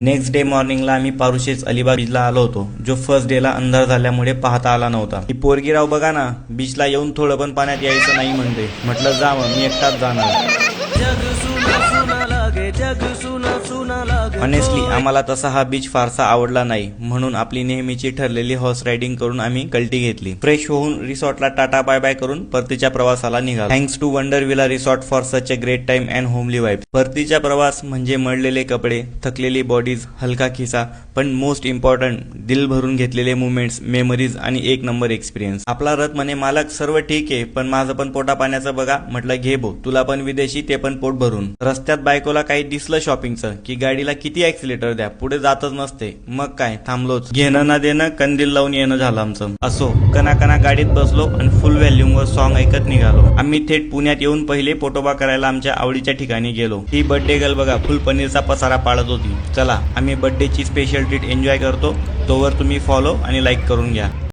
Next day मॉर्निंगला आम्ही पारुशेच अलिबाग बीचला आलो होतो, जो फर्स्ट डेला अंधार झाल्यामुळे पाहता आला नव्हता. ही पोरगी राव बघा ना, बीचला येऊन थोडं पण पाण्यात यायचं नाही म्हणते. म्हटलं जा मग, मी एकटाच जाणार. ऑनेस्टली आम्हाला तसा हा बीच फारसा आवडला नाही, म्हणून आपली नेहमीची ठरलेली हॉर्स रायडिंग करून आम्ही कल्टी घेतली. फ्रेश होऊन रिसॉर्टला टाटा बाय बाय करून परतीच्या प्रवासाला निघालो. Thanks to Wonder Villa resort for such a great time and homely vibe. परतीचा प्रवास म्हणजे मळलेले कपडे, थकलेली बॉडीज, हलका खिसा, पण मोस्ट इम्पॉर्टंट दिल भरून घेतलेले मुवमेंट्स, मेमरीज आणि एक नंबर एक्सपिरियन्स. आपला रथ म्हणे मालक सर्व ठीक आहे, पण माझं पण पोटा पाण्याचं बघा. म्हटलं घे भो, तुला पण विदेशी, ते पण पोट भरून. रस्त्यात बायकोला काही दिसलं शॉपिंगचं की गाडीला किती ऍक्सिलेटर द्या, पुढे जातच नसते. मग काय थांबलोच. घेणं ना देणं, कंदील लावून येणं झालं आमचं. असो, कना गाडीत बसलो आणि फुल व्हॅल्यूमवर सॉन्ग ऐकत निघालो. आम्ही थेट पुण्यात येऊन पहिले पोटोबा करायला आमच्या आवडीच्या ठिकाणी गेलो. ही बर्थडे गर्ल बघा फुल पनीरचा पसारा पाळत होती. चला आम्ही बर्थडेची स्पेशल ट्रीट एन्जॉय करतो. तोवर तुम्ही फॉलो आणि लाईक करून घ्या.